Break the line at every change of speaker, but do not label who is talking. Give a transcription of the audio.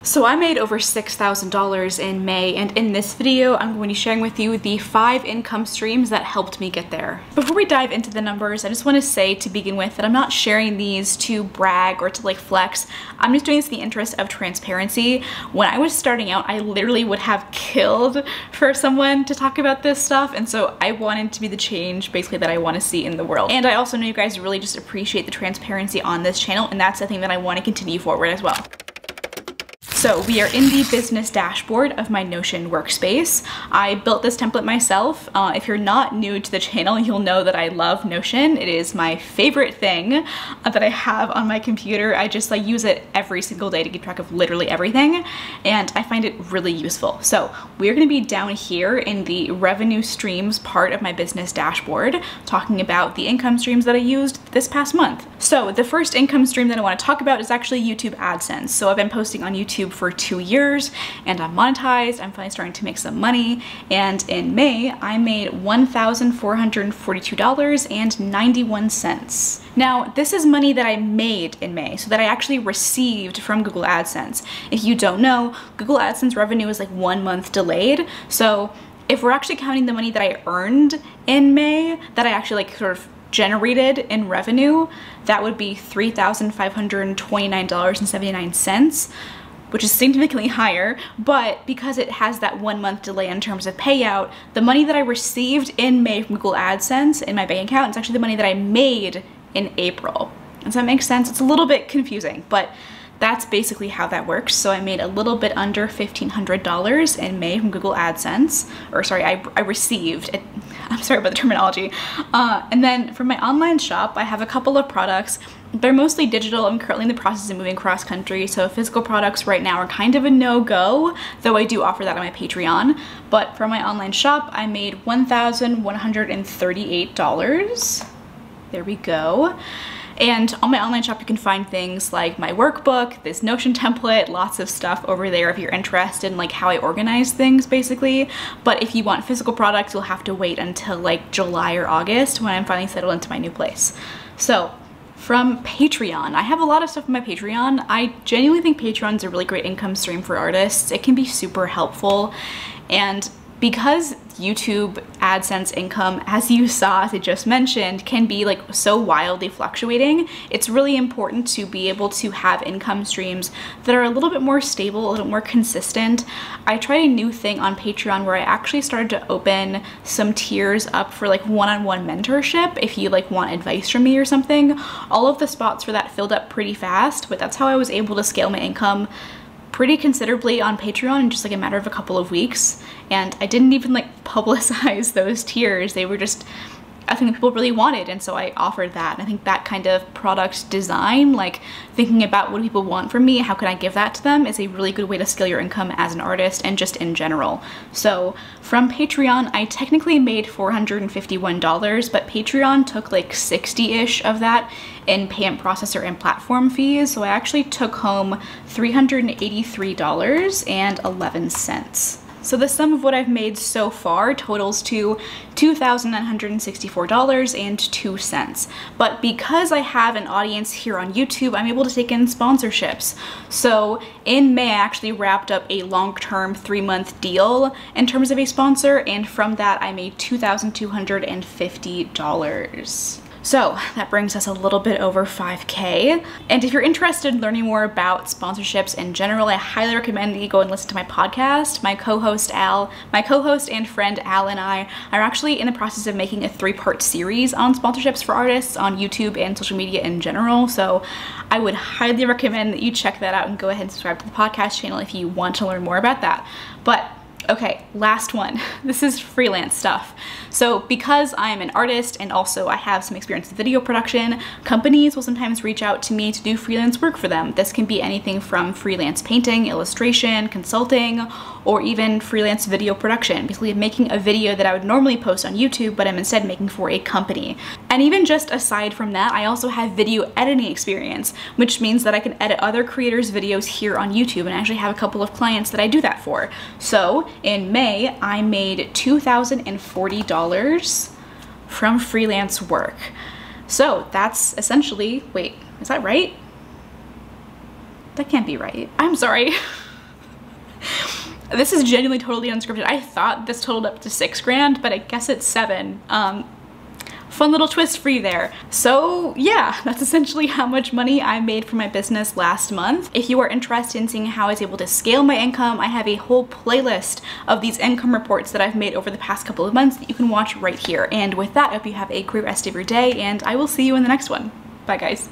So I made over $6,000 in May, and in this video I'm going to be sharing with you the 5 income streams that helped me get there. Before we dive into the numbers, I just want to say to begin with that I'm not sharing these to brag or to like flex. I'm just doing this in the interest of transparency. When I was starting out, I literally would have killed for someone to talk about this stuff, and so I wanted to be the change basically that I want to see in the world. And I also know you guys really just appreciate the transparency on this channel, and that's the thing that I want to continue forward as well. So we are in the business dashboard of my Notion workspace. I built this template myself. If you're not new to the channel, you'll know that I love Notion. It is my favorite thing that I have on my computer. I just like use it every single day to keep track of literally everything, and I find it really useful. So we're gonna be down here in the revenue streams part of my business dashboard, talking about the income streams that I used this past month. So the first income stream that I want to talk about is actually YouTube AdSense. So I've been posting on YouTube for 2 years and I'm monetized. I'm finally starting to make some money, and in May I made $1,442.91. Now this is money that I made in May, so that I actually received from Google AdSense. If you don't know, Google AdSense revenue is like 1 month delayed, so if we're actually counting the money that I earned in May, that I actually like sort of generated in revenue, that would be $3,529.79, which is significantly higher. But because it has that 1 month delay in terms of payout, the money that I received in May from Google AdSense in my bank account is actually the money that I made in April. Does that make sense? It's a little bit confusing, but that's basically how that works. So I made a little bit under $1,500 in May from Google AdSense, or sorry, I received it. I'm sorry about the terminology. And then for my online shop, I have a couple of products. They're mostly digital. I'm currently in the process of moving cross country, so physical products right now are kind of a no-go, though I do offer that on my Patreon. But for my online shop, I made $1,138. There we go. And on my online shop, you can find things like my workbook, this Notion template, lots of stuff over there if you're interested in like how I organize things basically. But if you want physical products, you'll have to wait until like July or August when I'm finally settled into my new place. So from Patreon, I have a lot of stuff on my Patreon. I genuinely think Patreon is a really great income stream for artists. It can be super helpful, and because YouTube AdSense income, as you saw, as I just mentioned, can be like so wildly fluctuating, it's really important to be able to have income streams that are a little bit more stable, a little more consistent. I tried a new thing on Patreon where I actually started to open some tiers up for like one-on-one mentorship if you like want advice from me or something. All of the spots for that filled up pretty fast, but that's how I was able to scale my income pretty considerably on Patreon in just like a matter of a couple of weeks. And I didn't even like publicize those tiers. They were just a thing that people really wanted, and so I offered that. And I think that kind of product design, like thinking about what do people want from me, how can I give that to them, is a really good way to scale your income as an artist and just in general. So from Patreon, I technically made $451, but Patreon took like 60-ish of that in payment processor and platform fees. So I actually took home $383.11. So the sum of what I've made so far totals to $2,964.02. But because I have an audience here on YouTube, I'm able to take in sponsorships. So in May, I actually wrapped up a long-term 3-month deal in terms of a sponsor, and from that I made $2,250. So that brings us a little bit over 5K. And if you're interested in learning more about sponsorships in general, I highly recommend that you go and listen to my podcast. My co-host and friend Al and I are actually in the process of making a 3-part series on sponsorships for artists on YouTube and social media in general. So I would highly recommend that you check that out and go ahead and subscribe to the podcast channel if you want to learn more about that. But okay, last one. This is freelance stuff. So because I'm an artist and also I have some experience with video production, companies will sometimes reach out to me to do freelance work for them. This can be anything from freelance painting, illustration, consulting, or even freelance video production, basically making a video that I would normally post on YouTube, but I'm instead making for a company. And even just aside from that, I also have video editing experience, which means that I can edit other creators' videos here on YouTube, and I actually have a couple of clients that I do that for. So in May, I made $2,040 from Freelance Work. So that's essentially, wait, is that right? That can't be right. I'm sorry. This is genuinely totally unscripted. I thought this totaled up to 6 grand, but I guess it's 7. Fun little twist for you there. So yeah, that's essentially how much money I made from my business last month. If you are interested in seeing how I was able to scale my income, I have a whole playlist of these income reports that I've made over the past couple of months that you can watch right here. And with that, I hope you have a great rest of your day, and I will see you in the next one. Bye guys.